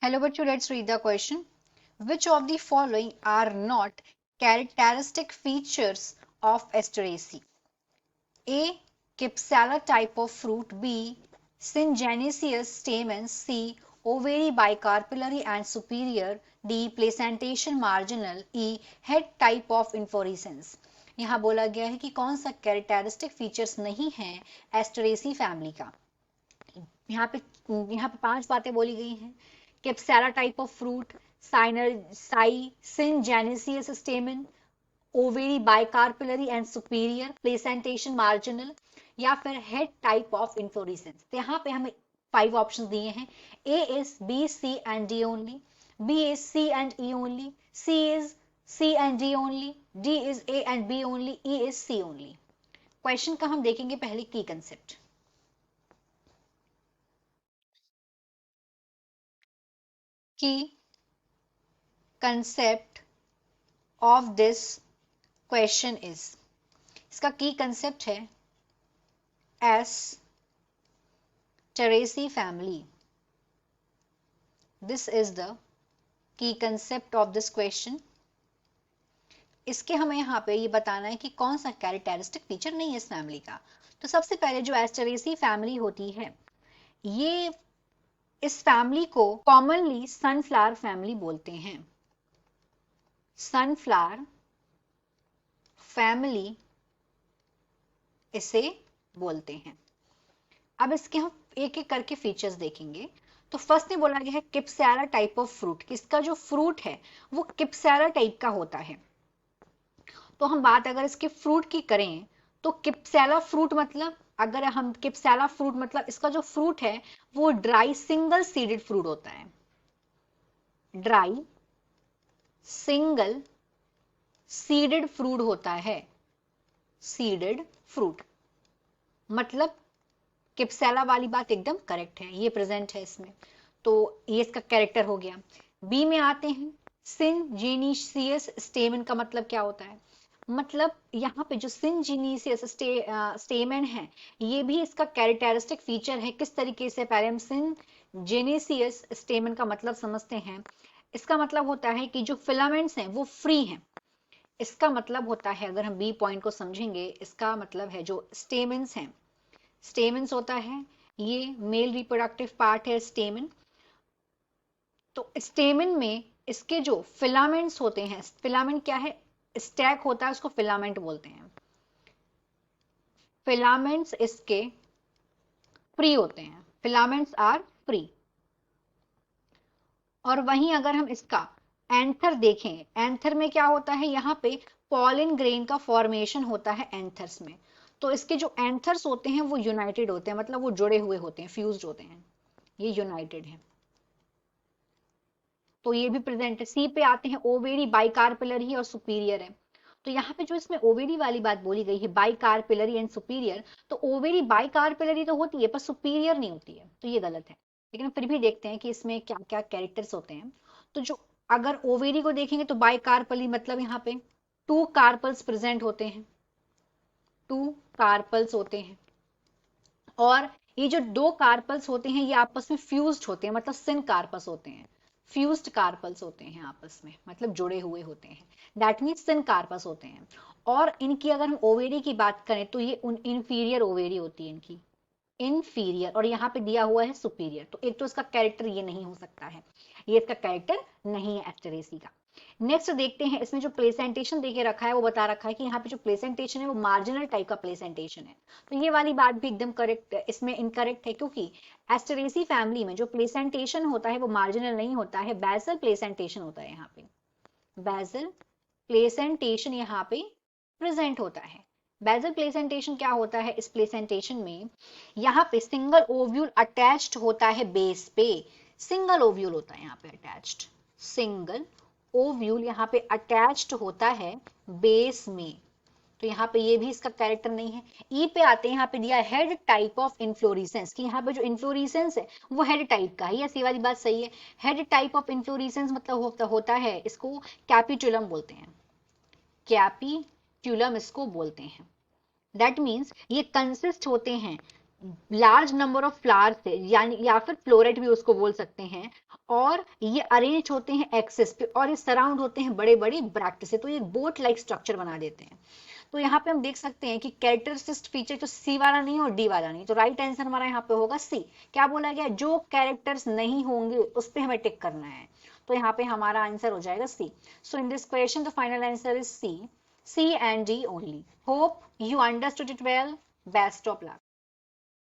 Hello, bachcho, let's read the question. Which of the following are not characteristic features of Asteraceae? A. Kipsala type of fruit. B. Syngenesious stamens. C. Ovary bicarpellary and superior. D. Placentation marginal. E. Head type of inflorescence. यहाँ बोला गया है कि कौन सा characteristic features नहीं है Asteraceae family का। यहाँ पे 5 बातें बोली गई हैं। Cypsela type of fruit, syngenesious stamen, ovary bicarpellary and superior, placentation marginal, या फिर हेड टाइप ऑफ इन्फ्लोरेसेंस। तो यहाँ पे हमें 5 ऑप्शन दिए हैं। A is B, C and D only, B is C and E only, C is C and D only, D is A and B only, E is C only। Question का हम देखेंगे पहले की concept. की concept of this question is, इसका की concept है Asteraceae family। This is the key concept of this question. इसके हमें यहाँ पे ये बताना है कि कौन सा कैरेक्टरिस्टिक फीचर नहीं है इस फैमिली का। तो सबसे पहले जो Asteraceae फैमिली होती है, ये इस फैमिली को कॉमनली सनफ्लावर फैमिली बोलते हैं। सनफ्लावर फैमिली इसे बोलते हैं। अब इसके हम एक एक करके फीचर्स देखेंगे। तो फर्स्ट में बोला गया है किप्सैला टाइप ऑफ फ्रूट, इसका जो फ्रूट है वो किप्सैला टाइप का होता है। तो हम बात अगर इसके फ्रूट की करें तो किप्सैला फ्रूट मतलब, अगर हम किप्सैला फ्रूट मतलब इसका जो फ्रूट है वो ड्राई सिंगल सीडेड फ्रूट होता है। ड्राई सिंगल सीडेड फ्रूट होता है। सीडेड फ्रूट मतलब किप्सैला वाली बात एकदम करेक्ट है, ये प्रेजेंट है इसमें। तो ये इसका कैरेक्टर हो गया। बी में आते हैं, सिनजेनिशियस स्टेमन का मतलब क्या होता है? मतलब यहाँ पे जो सिनजेनिशियस स्टेमन है ये भी इसका कैरेक्टरिस्टिक फीचर है। किस तरीके से? पहले हम सिनजेनिशियस स्टेमन का मतलब समझते हैं। इसका मतलब होता है कि जो फिलामेंट्स हैं वो फ्री हैं। इसका मतलब होता है, अगर हम बी पॉइंट को समझेंगे, इसका मतलब है जो स्टेमेंस हैं, स्टेमेंस होता है, ये मेल रिप्रोडक्टिव पार्ट है स्टेमन। तो स्टेमन में इसके जो फिलामेंट्स होते हैं, फिलामेंट क्या है? स्टैक होता है, उसको फिलामेंट बोलते हैं। फिलामेंट्स इसके फ्री होते हैं, फिलामेंट्स आर फ्री। और वहीं अगर हम इसका एंथर देखें, एंथर में क्या होता है? यहाँ पे पॉलिन ग्रेन का फॉर्मेशन होता है एंथर्स में। तो इसके जो एंथर्स होते हैं वो यूनाइटेड होते हैं, मतलब वो जुड़े हुए होते हैं, फ्यूज्ड होते हैं, ये यूनाइटेड है। तो ये भी प्रेजेंट है। सी पे आते हैं, ओवेरी बाइकार्पेलरी और सुपीरियर है। तो यहाँ पे जो इसमें ओवेरी वाली बात बोली गई है, बाइकार्पेलरी एंड सुपीरियर, तो ओवेरी बाइकार्पेलरी तो होती है पर सुपीरियर नहीं होती है, तो ये गलत है। लेकिन फिर भी देखते हैं कि इसमें क्या क्या कैरेक्टर्स होते हैं। तो जो अगर ओवेरी को देखेंगे तो बाइकार्पली मतलब यहाँ पे 2 कार्पल्स प्रेजेंट होते हैं, 2 कार्पल्स होते हैं। और ये जो 2 कार्पल्स होते हैं ये आपस में फ्यूज्ड होते हैं, मतलब सिन कार्पस होते हैं। फ्यूज्ड कार्पल्स होते हैं आपस में, मतलब जुड़े हुए होते हैं, दैट मीन्स सिन कार्पस होते हैं। और इनकी अगर हम ओवेरी की बात करें तो ये इंफीरियर ओवेरी होती है इनकी, इंफीरियर। और यहाँ पे दिया हुआ है सुपीरियर, तो एक तो इसका कैरेक्टर ये नहीं हो सकता है, ये इसका कैरेक्टर नहीं है एस्टरेसी का। नेक्स्ट देखते हैं, इसमें जो प्लेसेंटेशन देके रखा है वो बता रखा है कि यहाँ पे जो प्लेसेंटेशन है वो मार्जिनल टाइप का प्लेसेंटेशन है। तो ये वाली बात भी एकदम करेक्ट, इसमें इनकरेक्ट है, क्योंकि एस्टरेसी फैमिली में जो प्लेसेंटेशन होता है वो मार्जिनल नहीं होता है, बेसल प्लेसेंटेशन होता है। यहाँ पे बेसल प्लेसेंटेशन यहाँ पे प्रेजेंट होता है। बेसल प्लेसेंटेशन क्या होता है? इस प्लेसेंटेशन में यहाँ पे सिंगल ओव्यूल अटैच्ड होता है बेस पे, सिंगल ओव्यूल होता है यहाँ पे अटैच्ड, सिंगल ओव्यूल यहाँ पे अटैच्ड होता है बेस में। तो यहाँ पे ये भी इसका कैरेक्टर नहीं है। ई पे आते हैं, यहाँ पे दिया हेड टाइप ऑफ इन्फ्लोरेसेंस, कि यहाँ पे जो इन्फ्लोरेसेंस है वो हेड टाइप का है। यस, ये वाली बात सही है। हेड टाइप ऑफ इन्फ्लोरेसेंस मतलब होता है, इसको कैपिटुलम बोलते हैं, कैपिटुलम इसको बोलते हैं। दैट मीन्स ये कंसिस्ट होते हैं लार्ज नंबर ऑफ फ्लावर से, यानी या फिर फ्लोरेट भी उसको बोल सकते हैं। और ये अरेंज होते हैं एक्सिस पे और ये सराउंड होते हैं बड़े बड़े ब्रैक्ट से, तो ये बोट लाइक स्ट्रक्चर बना देते हैं। तो यहाँ पे हम देख सकते हैं कि कैरेक्टरिस्टिक फीचर तो सी वाला नहीं और डी वाला नहीं, तो राइट आंसर हमारा यहाँ पे होगा सी। क्या बोला गया, जो कैरेक्टर्स नहीं होंगे उस पे हमें टिक करना है, तो यहाँ पे हमारा आंसर हो जाएगा C. So in this question the final answer is C, C and D only. Hope you understood it well. Best of luck.